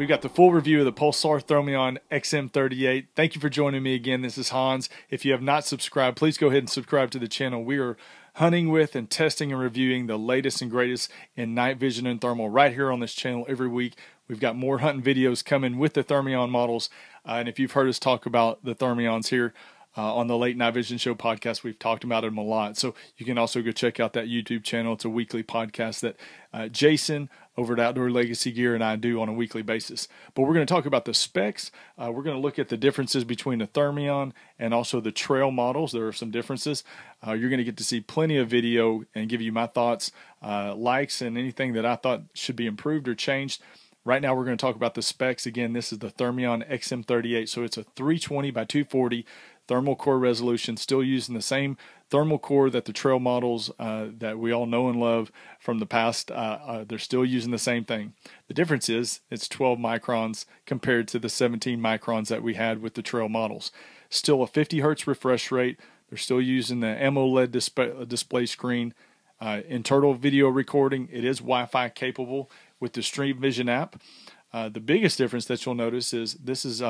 We've got the full review of the Pulsar Thermion XM38. Thank you for joining me again. This is Hans. If you have not subscribed, please go ahead and subscribe to the channel. We are hunting with and testing and reviewing the latest and greatest in night vision and thermal right here on this channel every week. We've got more hunting videos coming with the Thermion models. And if you've heard us talk about the Thermions here on the Late Night Vision Show podcast, we've talked about them a lot. So you can also go check out that YouTube channel. It's a weekly podcast that Jason over at Outdoor Legacy Gear and I do on a weekly basis. But we're going to talk about the specs. We're going to look at the differences between the Thermion and also the trail models. There are some differences. You're going to get to see plenty of video and give you my thoughts, likes, and anything that I thought should be improved or changed. Right now we're going to talk about the specs. Again, this is the Thermion XM38, so it's a 320 by 240 thermal core resolution, still using the same thermal core that the trail models that we all know and love from the past. They're still using the same thing. The difference is it's 12 microns compared to the 17 microns that we had with the trail models. Still a 50 hertz refresh rate. They're still using the AMOLED display screen. Internal video recording, it is Wi-Fi capable with the Stream Vision app. The biggest difference that you'll notice is this is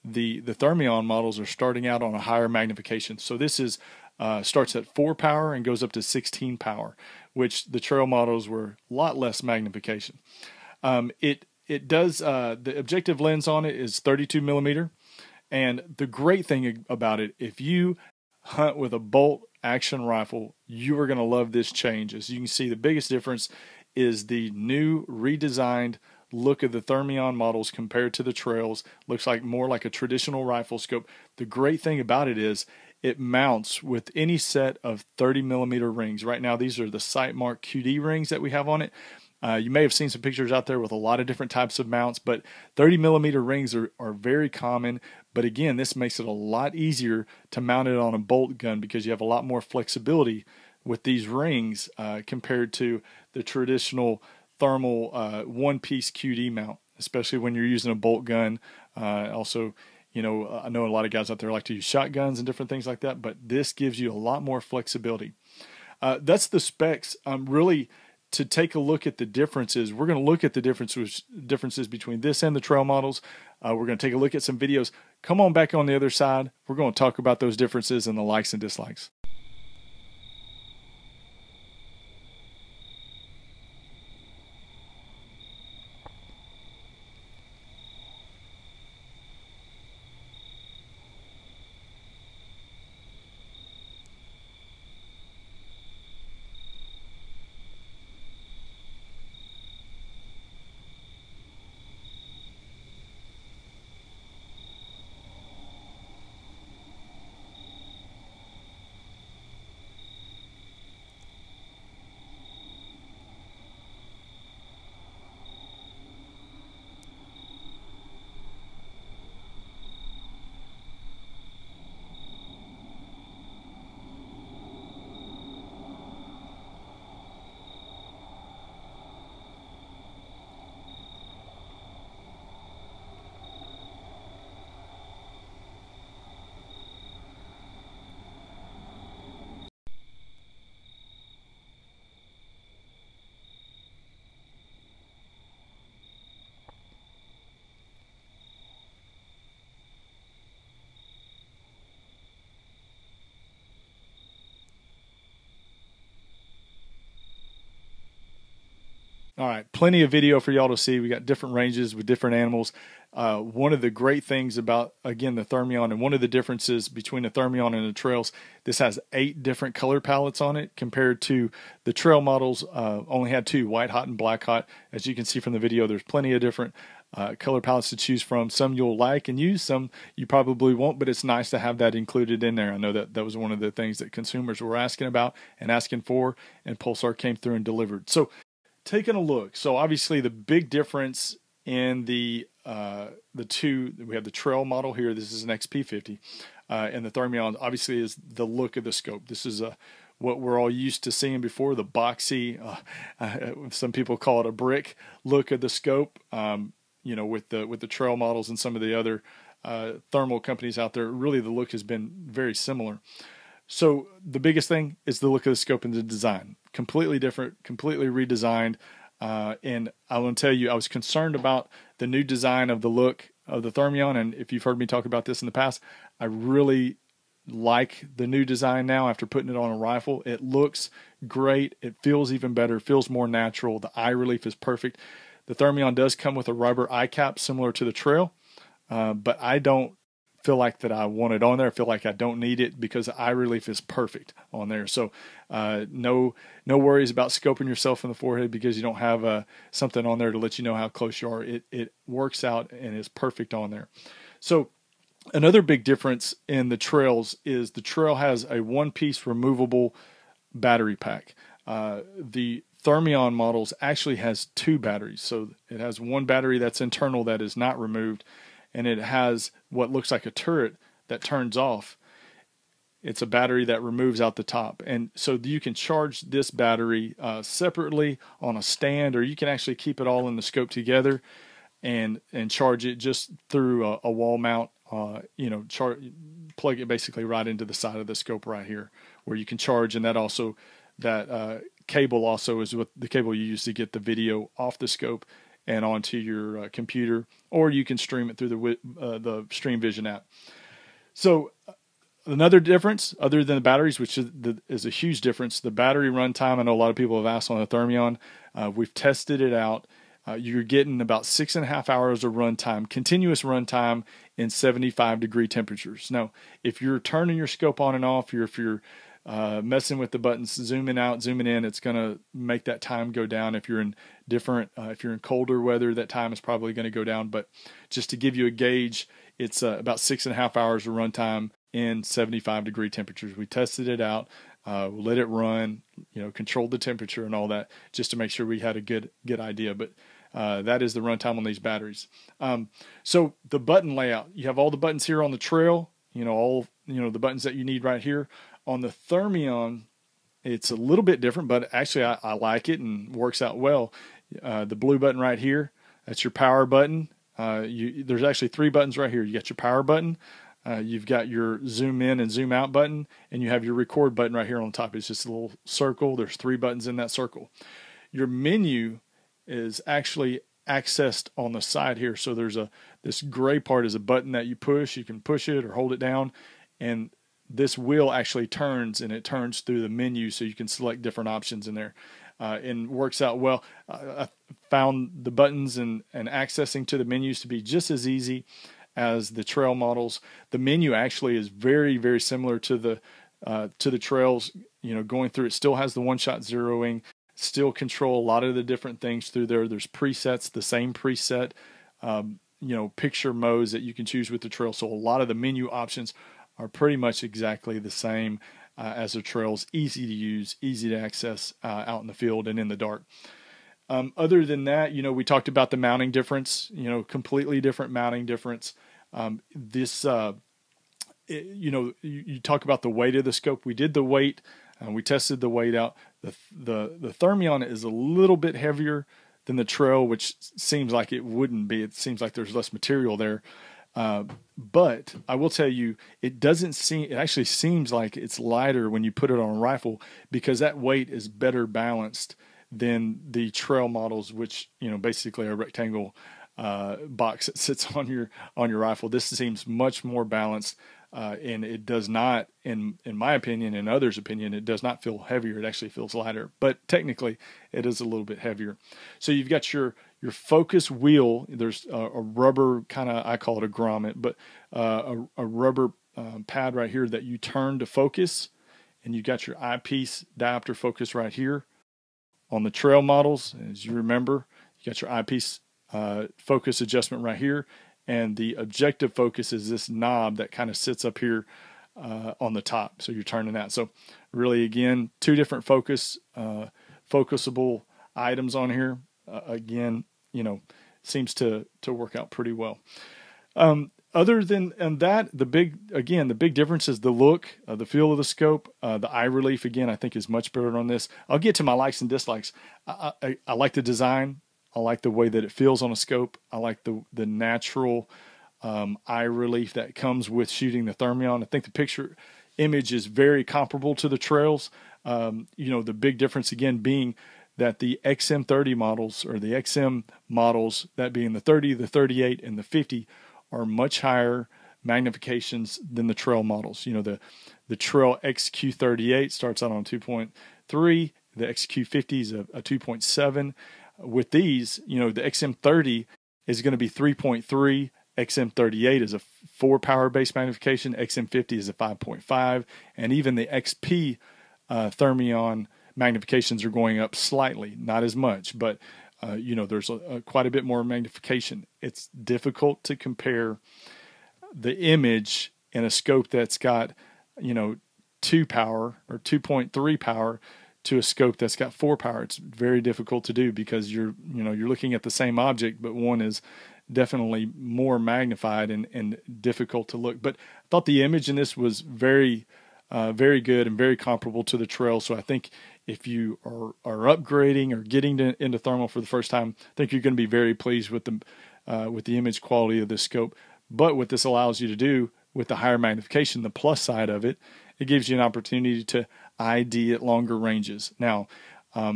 the Thermion models are starting out on a higher magnification. So this is starts at 4 power and goes up to 16 power, which the trail models were a lot less magnification. It does the objective lens on it is 32 millimeter, and the great thing about it, if you hunt with a bolt action rifle, you are going to love this change. As you can see, the biggest difference is the new redesigned look of the Thermion models compared to the trails. Looks like more like a traditional rifle scope. The great thing about it is it mounts with any set of 30 millimeter rings. Right now these are the Sightmark QD rings that we have on it. You may have seen some pictures out there with a lot of different types of mounts, but 30 millimeter rings are very common. But again, this makes it a lot easier to mount it on a bolt gun because you have a lot more flexibility with these rings compared to the traditional thermal one-piece QD mount, especially when you're using a bolt gun. Also, you know, I know a lot of guys out there like to use shotguns and different things like that, but this gives you a lot more flexibility. That's the specs. Really, to take a look at the differences, we're going to look at the differences between this and the trail models. We're going to take a look at some videos. Come on back on the other side. We're going to talk about those differences and the likes and dislikes. All right, plenty of video for y'all to see. We got different ranges with different animals. One of the great things about, again, the Thermion, and one of the differences between the Thermion and the trails, this has 8 different color palettes on it compared to the trail models only had 2, white hot and black hot. As you can see from the video, there's plenty of different color palettes to choose from. Some you'll like and use, some you probably won't, but it's nice to have that included in there. I know that that was one of the things that consumers were asking about and asking for, and Pulsar came through and delivered. So taking a look, so obviously the big difference in the two, we have the trail model here, this is an XP50, and the Thermion obviously is the look of the scope. This is what we're all used to seeing before, the boxy, some people call it a brick look of the scope, you know, with the trail models and some of the other thermal companies out there. Really the look has been very similar. So the biggest thing is the look of the scope and the design. Completely different, completely redesigned. And I want to tell you, I was concerned about the new design of the look of the Thermion, and if you've heard me talk about this in the past, I really like the new design now after putting it on a rifle. It looks great. It feels even better. It feels more natural. The eye relief is perfect. The Thermion does come with a rubber eye cap similar to the Trail, but I don't feel like that I want it on there. I feel like I don't need it because the eye relief is perfect on there. So no worries about scoping yourself in the forehead because you don't have something on there to let you know how close you are. It works out and is perfect on there. So another big difference in the Trails is the Trail has a one-piece removable battery pack. The Thermion models actually has two batteries. So it has one battery that's internal that is not removed, and it has what looks like a turret that turns off. It's a battery that removes out the top. And so you can charge this battery separately on a stand, or you can actually keep it all in the scope together and charge it just through a wall mount. Plug it basically right into the side of the scope right here where you can charge. And that cable also is what the cable you use to get the video off the scope and onto your computer, or you can stream it through the Stream Vision app. So another difference, other than the batteries, which is a huge difference, the battery runtime. I know a lot of people have asked on the Thermion. We've tested it out. You're getting about 6.5 hours of runtime, continuous runtime in 75-degree temperatures. Now, if you're turning your scope on and off, if you're messing with the buttons, zooming out, zooming in, it's going to make that time go down. If you're in if you're in colder weather, that time is probably going to go down. But just to give you a gauge, it's about 6.5 hours of runtime in 75-degree temperatures. We tested it out, let it run, controlled the temperature and all that, just to make sure we had a good idea. But that is the runtime on these batteries. So the button layout, you have all the buttons here on the Trail, the buttons that you need right here. On the Thermion, it's a little bit different, but actually I like it and works out well. The blue button right here, that's your power button. There's actually three buttons right here. You got your power button, you've got your zoom in and zoom out button, and you have your record button right here on top. It's just a little circle. There's three buttons in that circle. Your menu is actually accessed on the side here. So there's this gray part is a button that you push. You can push it or hold it down, and this wheel actually turns, and it turns through the menu, so you can select different options in there, and works out well. I found the buttons and accessing to the menus to be just as easy as the Trail models. The menu actually is very, very similar to the Trails. Going through it still has the one-shot zeroing, still control a lot of the different things through there. There's presets, the same preset, picture modes that you can choose with the Trail. So a lot of the menu options are pretty much exactly the same as the Trails. Easy to use, easy to access out in the field and in the dark. Other than that, we talked about the mounting difference, completely different mounting difference. You talk about the weight of the scope. We did the weight, we tested the weight out. The Thermion is a little bit heavier than the Trail, which seems like it wouldn't be. It seems like there's less material there. But I will tell you, it actually seems like it's lighter when you put it on a rifle, because that weight is better balanced than the Trail models, which, basically a rectangle box that sits on your rifle. This seems much more balanced, and it does not, in my opinion and others' opinion, it does not feel heavier. It actually feels lighter, but technically it is a little bit heavier. So you've got your focus wheel. There's a rubber kind of, I call it a grommet, but a rubber pad right here that you turn to focus, and you've got your eyepiece diopter focus right here. On the Trail models, as you remember, you got your eyepiece focus adjustment right here, and the objective focus is this knob that kind of sits up here on the top. So you're turning that. So really, again, two different focusable items on here. Again, seems to work out pretty well. Other than that, the big difference is the look, the feel of the scope. The eye relief, again, I think is much better on this. I'll get to my likes and dislikes. I like the design. I like the way that it feels on a scope. I like the natural eye relief that comes with shooting the Thermion. I think the picture image is very comparable to the Trails. The big difference, again, being that the XM30 models, or the XM models, that being the 30, the 38, and the 50, are much higher magnifications than the Trail models. You know, the Trail XQ38 starts out on 2.3, the XQ50 is a 2.7. With these, you know, the XM30 is going to be 3.3, XM38 is a 4 power base magnification, XM50 is a 5.5, and even the XP Thermion magnifications are going up slightly, not as much, but you know, there's quite a bit more magnification. It's difficult to compare the image in a scope that's got, you know, 2 power or 2.3 power to a scope that's got 4 power. It's very difficult to do because you're looking at the same object, but one is definitely more magnified and difficult to look. But I thought the image in this was very good and very comparable to the Trail. So I think if you are upgrading or getting into thermal for the first time, I think you're going to be very pleased with the image quality of this scope. But what this allows you to do with the higher magnification, the plus side of it, it gives you an opportunity to ID at longer ranges. Now,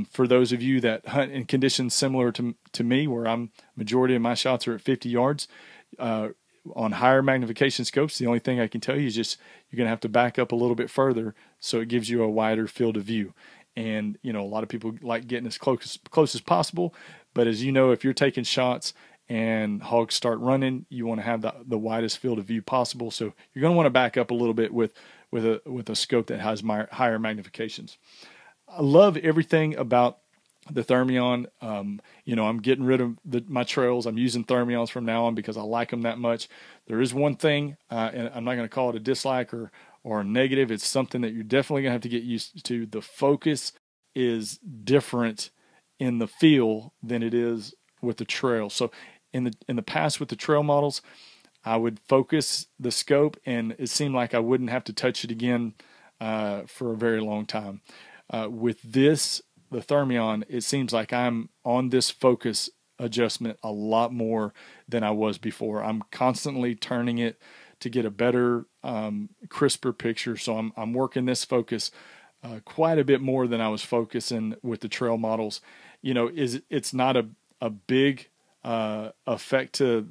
for those of you that hunt in conditions similar to me, where majority of my shots are at 50 yards, on higher magnification scopes, the only thing I can tell you is just you're going to have to back up a little bit further so it gives you a wider field of view. And, you know, a lot of people like getting as close as possible, but as you know, if you're taking shots and hogs start running, you want to have the widest field of view possible. So you're going to want to back up a little bit with a scope that has higher magnifications. I love everything about the Thermion. You know, I'm getting rid of my Trails. I'm using Thermions from now on because I like them that much. There is one thing, and I'm not going to call it a dislike or a negative. It's something that you're definitely going to have to get used to. The focus is different in the feel than it is with the Trail. So in the past with the Trail models, I would focus the scope and it seemed like I wouldn't have to touch it again for a very long time. With this, the Thermion, it seems like I'm on this focus adjustment a lot more than I was before. I'm constantly turning it to get a better, crisper picture. So I'm working this focus quite a bit more than I was focusing with the Trail models. You know, it's not a big effect to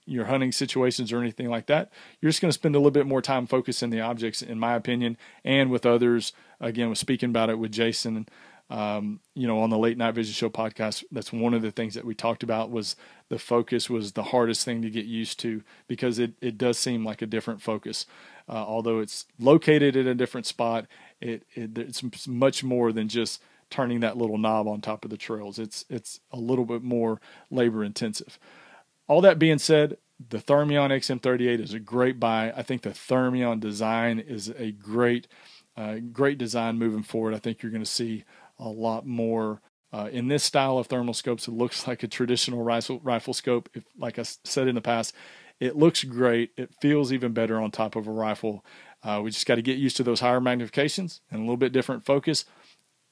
your hunting situations or anything like that. You're just going to spend a little bit more time focusing the objects, in my opinion, and with others. Again, was speaking about it with Jason, you know, on the Late Night Vision Show podcast. That's one of the things that we talked about, was the focus was the hardest thing to get used to, because it does seem like a different focus. Although it's located at a different spot, it's much more than just turning that little knob on top of the Trails. It's a little bit more labor intensive. All that being said, the Thermion XM38 is a great buy. I think the Thermion design is a great design moving forward. I think you're going to see a lot more in this style of thermal scopes. It looks like a traditional rifle scope. Like I said in the past, it looks great. It feels even better on top of a rifle. We just got to get used to those higher magnifications and a little bit different focus.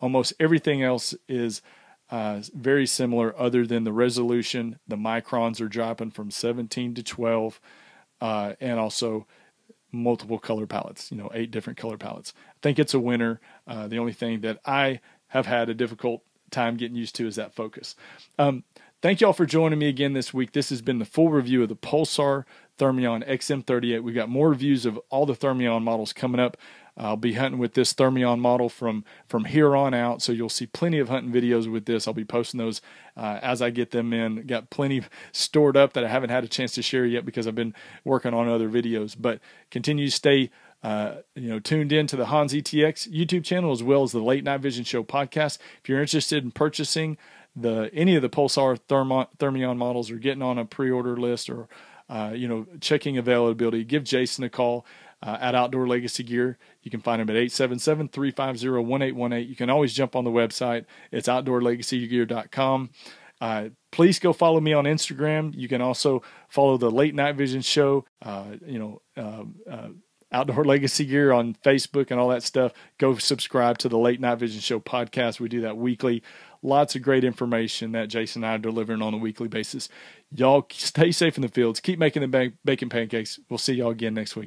Almost everything else is very similar, other than the resolution. The microns are dropping from 17 to 12, and also multiple color palettes, 8 different color palettes. I think it's a winner. The only thing that I have had a difficult time getting used to is that focus. Thank you all for joining me again this week. This has been the full review of the Pulsar Thermion XM38. We've got more reviews of all the Thermion models coming up. I'll be hunting with this Thermion model from here on out, so you'll see plenty of hunting videos with this. I'll be posting those as I get them in. Got plenty stored up that I haven't had a chance to share yet because I've been working on other videos. But continue to stay tuned in to the Hans ETX YouTube channel, as well as the Late Night Vision Show podcast. If you're interested in purchasing any of the Pulsar Thermion models, or getting on a pre-order list, or checking availability, give Jason a call at Outdoor Legacy Gear. You can find him at 877-350-1818. You can always jump on the website. It's outdoorlegacygear.com. Please go follow me on Instagram. You can also follow the Late Night Vision Show, Outdoor Legacy Gear on Facebook and all that stuff. Go subscribe to the Late Night Vision Show podcast. We do that weekly. Lots of great information that Jason and I are delivering on a weekly basis. Y'all stay safe in the fields. Keep making the bacon pancakes. We'll see y'all again next week.